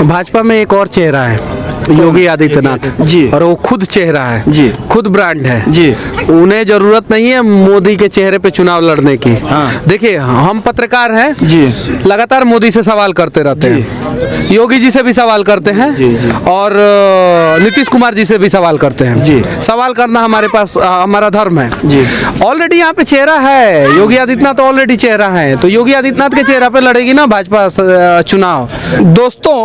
भाजपा में एक और चेहरा है, योगी आदित्यनाथ जी। और वो खुद चेहरा है जी, खुद ब्रांड है जी। उन्हें जरूरत नहीं है मोदी के चेहरे पे चुनाव लड़ने की। हाँ। देखिए हम पत्रकार हैं जी, लगातार मोदी से सवाल करते रहते हैं, योगी जी से भी सवाल करते हैं जी, जी। और नीतीश कुमार जी से भी सवाल करते हैं जी। सवाल करना हमारे पास हमारा धर्म है जी। ऑलरेडी यहाँ पे चेहरा है, योगी आदित्यनाथ तो ऑलरेडी चेहरा है, तो योगी आदित्यनाथ के चेहरा पे लड़ेगी ना भाजपा चुनाव। दोस्तों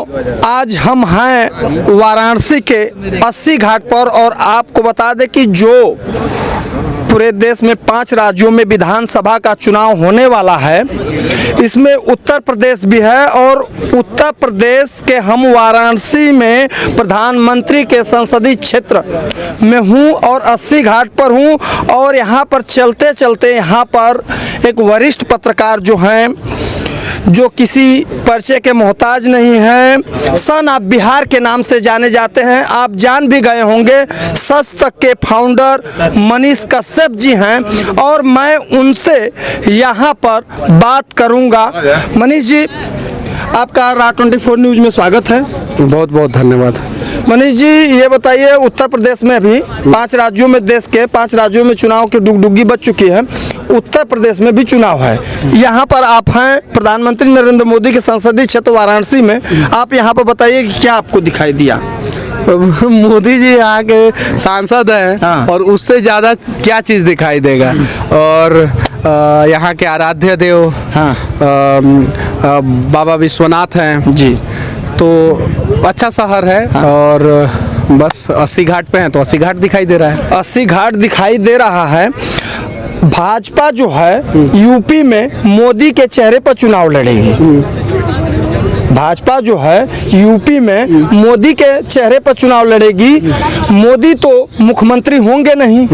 आज हम हैं वाराणसी के 80 घाट पर और आपको बता दें कि जो पूरे देश में 5 राज्यों में विधानसभा का चुनाव होने वाला है, इसमें उत्तर प्रदेश भी है और उत्तर प्रदेश के हम वाराणसी में प्रधानमंत्री के संसदीय क्षेत्र में हूं और 80 घाट पर हूं और यहां पर चलते चलते यहां पर एक वरिष्ठ पत्रकार जो हैं, जो किसी परिचय के मोहताज नहीं हैं, सन ऑफ बिहार के नाम से जाने जाते हैं, आप जान भी गए होंगे, सच तक के फाउंडर मनीष कश्यप जी हैं और मैं उनसे यहाँ पर बात करूँगा। मनीष जी, आपका राज 24 न्यूज़ में स्वागत है। बहुत बहुत धन्यवाद। मनीष जी, ये बताइए, उत्तर प्रदेश में भी 5 राज्यों में, देश के 5 राज्यों में चुनाव की डुगडुगी बज चुकी है, उत्तर प्रदेश में भी चुनाव है। यहाँ पर आप हैं प्रधानमंत्री नरेंद्र मोदी के संसदीय क्षेत्र वाराणसी में, आप यहाँ पर बताइए कि क्या आपको दिखाई दिया? मोदी जी यहाँ के सांसद हैं। हाँ। और उससे ज़्यादा क्या चीज़ दिखाई देगा। और यहाँ के आराध्य देव हाँ। बाबा विश्वनाथ हैं जी। तो अच्छा शहर है। हाँ। और बस 80 घाट पे हैं तो 80 घाट दिखाई दे रहा है। 80 घाट दिखाई दे रहा है। भाजपा जो है यूपी में मोदी के चेहरे पर चुनाव लड़ेगी। भाजपा जो है यूपी में मोदी के चेहरे पर चुनाव लड़ेगी। मोदी तो मुख्यमंत्री होंगे नहीं,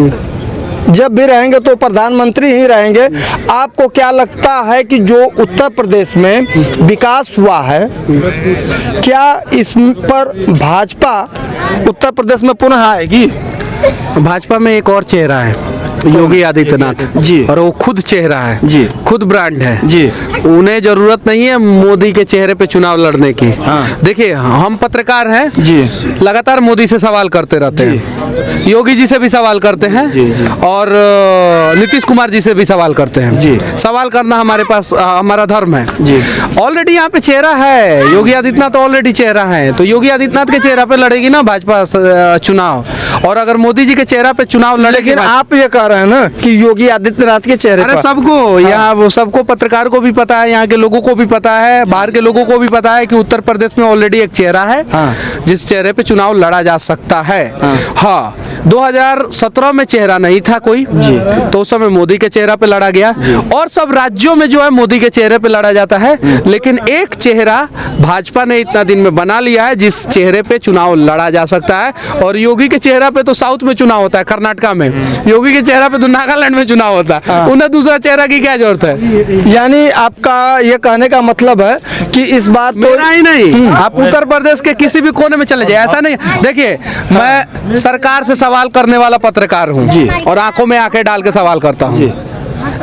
जब भी रहेंगे तो प्रधानमंत्री ही रहेंगे। आपको क्या लगता है कि जो उत्तर प्रदेश में विकास हुआ है, क्या इस पर भाजपा उत्तर प्रदेश में पुनः आएगी? भाजपा में एक और चेहरा है, योगी आदित्यनाथ जी। और वो खुद चेहरा है जी, खुद ब्रांड है जी। उन्हें जरूरत नहीं है मोदी के चेहरे पे चुनाव लड़ने की। हाँ। देखिए हम पत्रकार हैं जी, लगातार मोदी से सवाल करते रहते हैं, योगी जी से भी सवाल करते हैं जी, जी। और नीतीश कुमार जी से भी सवाल करते हैं। जी। सवाल करना हमारे पास हमारा धर्म है। जी। ऑलरेडी यहाँ पे चेहरा है, योगी आदित्यनाथ ऑलरेडी चेहरा है, तो योगी आदित्यनाथ के चेहरा पे लड़ेगी ना भाजपा चुनाव। और अगर मोदी जी के चेहरा पे चुनाव लड़ेगी, लेकिन आप ये कह रहे हैं ना कि योगी आदित्यनाथ के चेहरे अरे पर सबको यहाँ वो सबको पत्रकार को भी पता है, यहाँ के लोगों को भी पता है, बाहर के लोगों को भी पता है कि उत्तर प्रदेश में ऑलरेडी एक चेहरा है। हाँ। जिस चेहरे पे चुनाव लड़ा जा सकता है। हाँ 2017 में चेहरा नहीं था कोई जी, तो उस समय मोदी के चेहरा पे लड़ा गया और सब राज्यों में जो है मोदी के चेहरे पे लड़ा जाता है। लेकिन एक चेहरा भाजपा ने इतना दिन में बना लिया है जिस चेहरे पे चुनाव लड़ा जा सकता है। और योगी के चेहरा पे तो साउथ में चुनाव होता है, कर्नाटका में, योगी के चेहरा पे तो नागालैंड में चुनाव होता है। उन्हें दूसरा चेहरा की क्या जरूरत है? यानी आपका ये कहने का मतलब है कि इस बात मेरा ही नहीं, आप उत्तर प्रदेश के किसी भी कोने में चले जाए, ऐसा नहीं। देखिए मैं सरकार से सवाल करने वाला पत्रकार हूँ और आंखों में आंखें डाल के सवाल करता हूँ।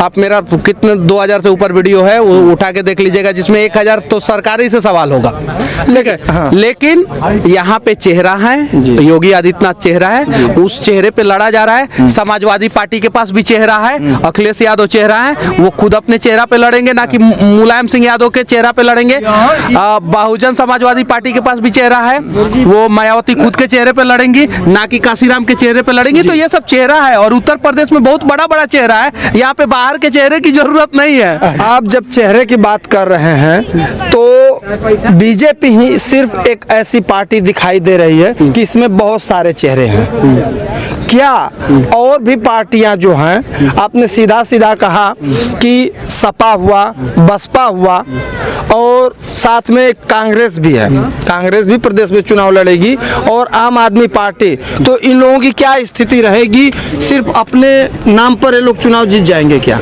आप मेरा कितने 2000 से ऊपर वीडियो है वो उठा के देख लीजिएगा, जिसमें 1000 तो सरकारी से सवाल होगा। लेकिन यहाँ पे चेहरा है, योगी आदित्यनाथ चेहरा है, उस चेहरे पे लड़ा जा रहा है। समाजवादी पार्टी के पास भी चेहरा है, अखिलेश यादव चेहरा है, वो खुद अपने चेहरा पे लड़ेंगे, ना कि मुलायम सिंह यादव के चेहरा पे लड़ेंगे। बहुजन समाजवादी पार्टी के पास भी चेहरा है, वो मायावती खुद के चेहरे पे लड़ेंगी, ना कि काशीराम के चेहरे पे लड़ेंगी। तो ये सब चेहरा है और उत्तर प्रदेश में बहुत बड़ा बड़ा चेहरा है, यहाँ पे बाहर के चेहरे की जरूरत नहीं है। आप जब चेहरे की बात कर रहे हैं तो बीजेपी ही सिर्फ एक ऐसी पार्टी दिखाई दे रही है कि इसमें बहुत सारे चेहरे हैं। क्या और भी पार्टियां जो हैं, आपने सीधा सीधा कहा कि सपा हुआ, बसपा हुआ और साथ में कांग्रेस भी है, कांग्रेस भी प्रदेश में चुनाव लड़ेगी और आम आदमी पार्टी, तो इन लोगों की क्या स्थिति रहेगी? सिर्फ अपने नाम पर ये लोग चुनाव जीत जाएंगे क्या?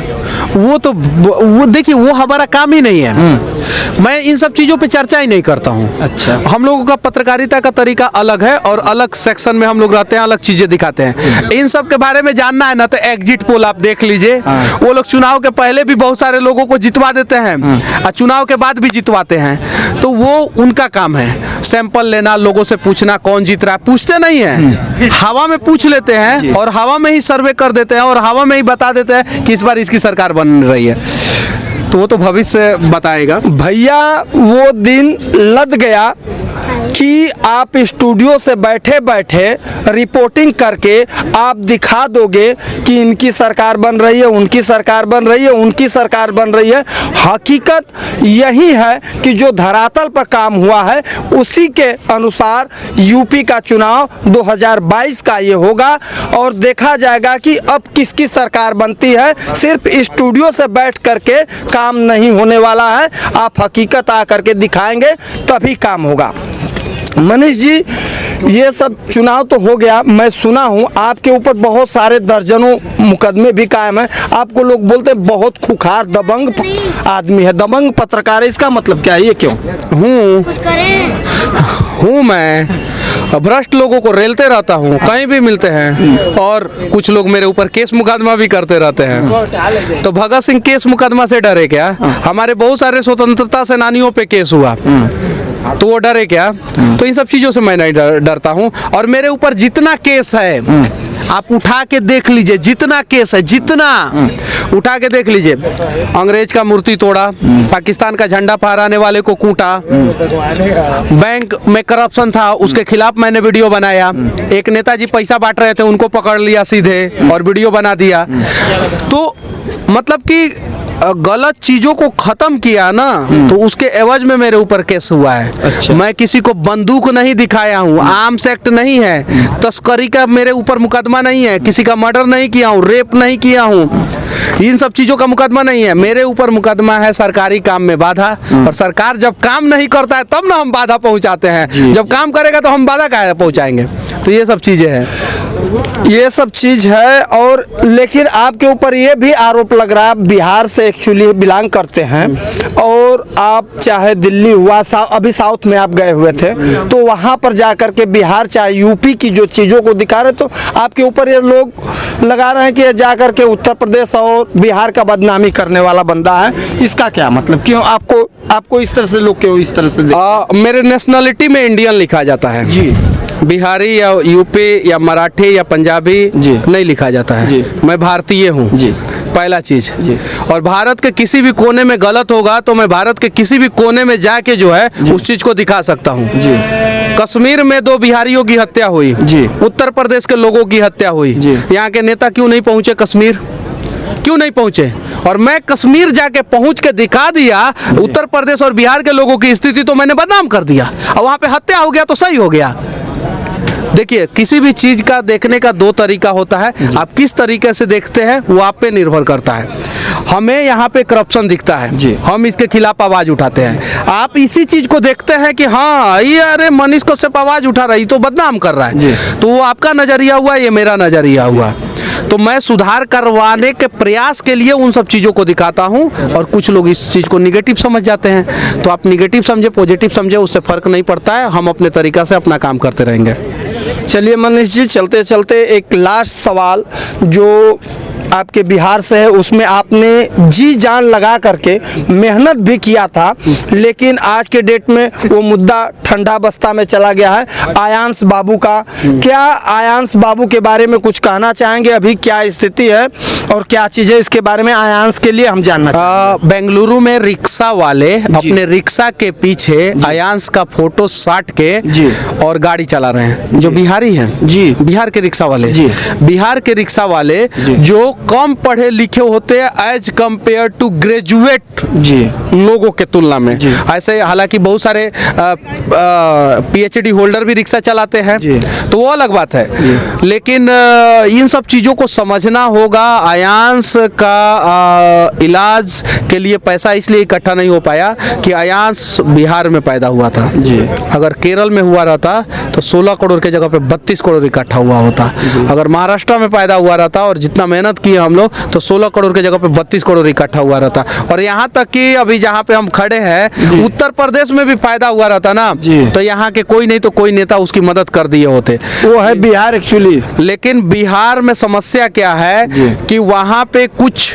वो देखिए वो हमारा काम ही नहीं है। मैं इन सब चीज़ों पे चर्चा ही नहीं करता हूँ। अच्छा। हम लोगों का पत्रकारिता का तरीका अलग है और अलग सेक्शन में हम लोग रहते हैं, अलग चीज़ें दिखाते हैं। इन सब के बारे में जानना है ना तो एग्जिट पोल आप देख लीजिए। वो लोग चुनाव के पहले भी बहुत सारे लोगों को जितवा देते हैं और चुनाव के बाद भी जितवाते हैं, तो वो उनका काम है। सैंपल लेना, लोगों से पूछना कौन जीत रहा है, पूछते नहीं है, हवा में पूछ लेते हैं और हवा में ही सर्वे कर देते हैं और हवा में ही बता देते हैं कि इस बार इसकी सरकार बन रही है। तो वो तो भविष्य बताएगा। भैया वो दिन लद गया कि आप स्टूडियो से बैठे बैठे रिपोर्टिंग करके आप दिखा दोगे कि इनकी सरकार बन रही है, उनकी सरकार बन रही है, उनकी सरकार बन रही है। हकीकत यही है कि जो धरातल पर काम हुआ है उसी के अनुसार यूपी का चुनाव 2022 का ये होगा और देखा जाएगा कि अब किसकी सरकार बनती है। सिर्फ स्टूडियो से बैठ करके काम नहीं होने वाला है, आप हकीकत आकर के दिखाएंगे तभी काम होगा। मनीष जी, ये सब चुनाव तो हो गया, मैं सुना हूँ आपके ऊपर बहुत सारे दर्जनों मुकदमे भी कायम हैं। आपको लोग बोलते हैं बहुत खुखार दबंग आदमी है, दबंग पत्रकार है, इसका मतलब क्या है, ये क्यों? हूँ मैं भ्रष्ट लोगों को रेलते रहता हूँ, कहीं भी मिलते हैं और कुछ लोग मेरे ऊपर केस मुकदमा भी करते रहते हैं। तो भगत सिंह केस मुकदमा से डरे क्या? हमारे बहुत सारे स्वतंत्रता सेनानियों पे केस हुआ, तो वो डरे क्या? तो इन सब चीज़ों से मैं नहीं डरता हूँ। और मेरे ऊपर जितना केस है आप उठा के देख लीजिए, जितना केस है, जितना उठा के देख लीजिए। अंग्रेज का मूर्ति तोड़ा, पाकिस्तान का झंडा फहराने वाले को कूटा, बैंक में करप्शन था उसके खिलाफ मैंने वीडियो बनाया, एक नेताजी पैसा बांट रहे थे उनको पकड़ लिया सीधे और वीडियो बना दिया। तो मतलब कि गलत चीजों को खत्म किया ना, तो उसके एवज में मेरे ऊपर केस हुआ है। अच्छा। मैं किसी को बंदूक नहीं दिखाया हूँ, आर्म्स एक्ट नहीं है, तस्करी का मेरे ऊपर मुकदमा नहीं है, किसी का मर्डर नहीं किया हूँ, रेप नहीं किया हूँ, इन सब चीजों का मुकदमा नहीं है। मेरे ऊपर मुकदमा है सरकारी काम में बाधा, और सरकार जब काम नहीं करता है तब ना हम बाधा पहुंचाते हैं, जब काम करेगा तो हम बाधा काहे पहुंचाएंगे। तो ये सब चीजें हैं, ये सब चीज़ है। और लेकिन आपके ऊपर ये भी आरोप लग रहा है, आप बिहार से एक्चुअली बिलोंग करते हैं और आप चाहे दिल्ली हुआ, अभी साउथ में आप गए हुए थे, तो वहाँ पर जा कर के बिहार चाहे यूपी की जो चीज़ों को दिखा रहे, तो आपके ऊपर ये लोग लगा रहे हैं कि जा कर के उत्तर प्रदेश और बिहार का बदनामी करने वाला बंदा है। इसका क्या मतलब, क्यों आपको इस तरह से लोग क्यों इस तरह से मेरे नेशनलिटी में इंडियन लिखा जाता है जी, बिहारी या यूपी या मराठी या पंजाबी जी नहीं लिखा जाता है जी। मैं भारतीय हूँ जी, पहला चीज जी। और भारत के किसी भी कोने में गलत होगा तो मैं भारत के किसी भी कोने में जाके जो है उस चीज को दिखा सकता हूँ जी। कश्मीर में 2 बिहारियों की हत्या हुई जी। उत्तर प्रदेश के लोगों की हत्या हुई जी। यहाँ के नेता क्यों नहीं पहुंचे कश्मीर, क्यों नहीं पहुंचे? और मैं कश्मीर जाके पहुंच के दिखा दिया उत्तर प्रदेश और बिहार के लोगों की स्थिति, तो मैंने बदनाम कर दिया और वहां पे हत्या हो गया तो सही हो गया। देखिए, किसी भी चीज का देखने का 2 तरीका होता है, आप किस तरीके से देखते हैं वो आप पे निर्भर करता है। हमें यहाँ पे करप्शन दिखता है जी। हम इसके खिलाफ आवाज उठाते हैं, आप इसी चीज को देखते हैं कि हाँ ये अरे मनीष कश्यप आवाज उठा रही तो बदनाम कर रहा जी। है, तो वो आपका नजरिया हुआ, ये मेरा नजरिया हुआ। तो मैं सुधार करवाने के प्रयास के लिए उन सब चीज़ों को दिखाता हूं और कुछ लोग इस चीज़ को निगेटिव समझ जाते हैं। तो आप निगेटिव समझे पॉजिटिव समझे उससे फ़र्क नहीं पड़ता है, हम अपने तरीक़ा से अपना काम करते रहेंगे। चलिए मनीष जी, चलते चलते एक लास्ट सवाल जो आपके बिहार से है, उसमें आपने जी जान लगा करके मेहनत भी किया था, लेकिन आज के डेट में वो मुद्दा ठंडा बस्ता में चला गया है, आयांश बाबू का। क्या आयांश बाबू के बारे में कुछ कहना चाहेंगे? अभी क्या स्थिति है और क्या चीज़ें इसके बारे में आयांश के लिए हम जानना चाहेंगे। बेंगलुरु में रिक्शा वाले अपने रिक्शा के पीछे आयांश का फोटो साट के जी। और गाड़ी चला रहे हैं, जो बिहारी हैं जी, बिहार के रिक्शा वाले जी। बिहार के रिक्शा वाले जो कम पढ़े लिखे होते हैं एज कंपेयर टू ग्रेजुएट जी लोगों के तुलना में। ऐसे हालांकि बहुत सारे पीएचडी होल्डर भी रिक्शा चलाते हैं, तो वो अलग बात है, लेकिन इन सब चीज़ों को समझना होगा। आयांश का इलाज के लिए पैसा इसलिए इकट्ठा नहीं हो पाया कि अयांश बिहार में पैदा हुआ था जी। अगर केरल में हुआ रहता तो 16 करोड़ के जगह पे 32 करोड़ इकट्ठा हुआ होता। अगर महाराष्ट्र में पैदा हुआ रहता और जितना मेहनत किए हम लोग तो 16 करोड़ के जगह पे 32 करोड़ इकट्ठा हुआ रहता। और यहाँ तक कि अभी जहाँ पे हम खड़े हैं उत्तर प्रदेश में भी फायदा हुआ रहता ना तो यहाँ के कोई नहीं तो कोई नेता उसकी मदद कर दिए होते। वो है बिहार एक्चुअली। लेकिन बिहार में समस्या क्या है कि वहाँ पे कुछ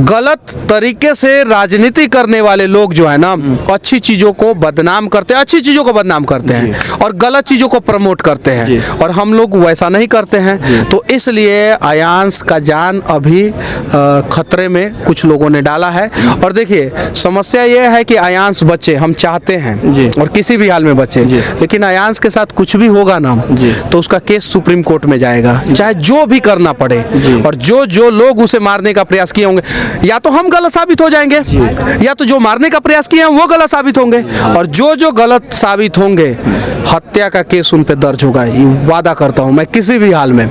गलत तरीके से राजनीति करने वाले लोग जो है ना अच्छी चीजों को बदनाम करते हैं, अच्छी चीजों को बदनाम करते हैं और गलत चीजों को प्रमोट करते हैं और हम लोग वैसा नहीं करते हैं। तो इसलिए अयांश का जान अभी खतरे में कुछ लोगों ने डाला है। और देखिए समस्या ये है कि अयांश बचे, हम चाहते हैं और किसी भी हाल में बचे, लेकिन अयांश के साथ कुछ भी होगा ना तो उसका केस सुप्रीम कोर्ट में जाएगा, चाहे जो भी करना पड़े। और जो लोग उसे मारने का प्रयास किए होंगे या तो हम गलत साबित हो जाएंगे या तो जो मारने का प्रयास किए हैं वो गलत साबित होंगे और जो गलत साबित होंगे हत्या का केस उन पे दर्ज होगा। ये वादा करता हूं मैं किसी भी हाल में।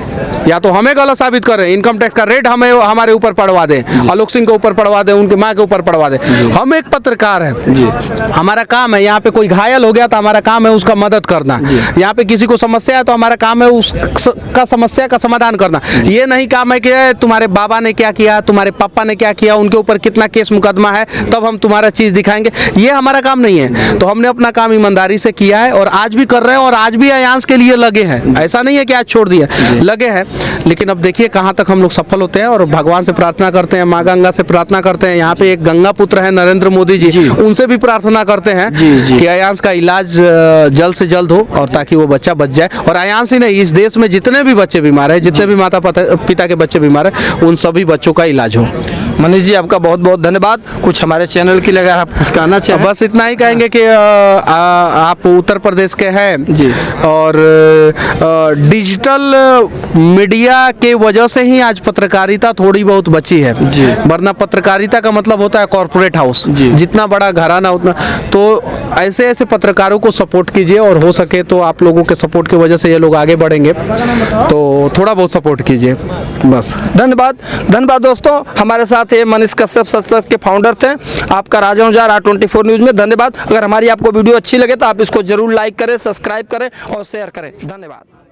या तो हमें गलत साबित करें, इनकम टैक्स का रेट हमें हमारे ऊपर पड़वा दें, आलोक सिंह के ऊपर पड़वा दें, उनके माँ के ऊपर पड़वा दें। हम एक पत्रकार हैं, हमारा काम है यहाँ पे कोई घायल हो गया तो हमारा काम है उसका मदद करना। यहाँ पे किसी को समस्या है तो हमारा काम है उसका समस्या का समाधान करना। ये नहीं काम है कि तुम्हारे बाबा ने क्या किया, तुम्हारे पापा ने क्या किया, उनके ऊपर कितना केस मुकदमा है तब हम तुम्हारा चीज दिखाएंगे। ये हमारा काम नहीं है। तो हमने अपना काम ईमानदारी से किया है और आज भी कर रहे हैं और आज भी अयांश के लिए लगे हैं। ऐसा नहीं है कि आज छोड़ दिया, लगे हैं। लेकिन अब देखिए कहाँ तक हम लोग सफल होते हैं और भगवान से प्रार्थना करते हैं, माँ गंगा से प्रार्थना करते हैं। यहाँ पे एक गंगा पुत्र है नरेंद्र मोदी जी, उनसे भी प्रार्थना करते हैं कि अयांश का इलाज जल्द से जल्द हो और ताकि वो बच्चा बच जाए। और अयांश ही नहीं, इस देश में जितने भी बच्चे बीमार हैं, जितने भी माता पिता के बच्चे बीमार हैं, उन सभी बच्चों का इलाज हो। मनीष जी आपका बहुत बहुत धन्यवाद। कुछ हमारे चैनल की लगा आप कुछ कहना चाहिए? बस इतना ही कहेंगे कि आप उत्तर प्रदेश के हैं जी और डिजिटल मीडिया के वजह से ही आज पत्रकारिता थोड़ी बहुत बची है जी। वरना पत्रकारिता का मतलब होता है कॉर्पोरेट हाउस, जितना बड़ा घराना उतना। तो ऐसे ऐसे पत्रकारों को सपोर्ट कीजिए और हो सके तो आप लोगों के सपोर्ट की वजह से ये लोग आगे बढ़ेंगे, तो थोड़ा बहुत सपोर्ट कीजिए बस। धन्यवाद। धन्यवाद दोस्तों, हमारे साथ ये मनीष कश्यप सच के फाउंडर थे। आपका राजा औजार R24 न्यूज़ में धन्यवाद। अगर हमारी आपको वीडियो अच्छी लगे तो आप इसको जरूर लाइक करें, सब्सक्राइब करें और शेयर करें। धन्यवाद।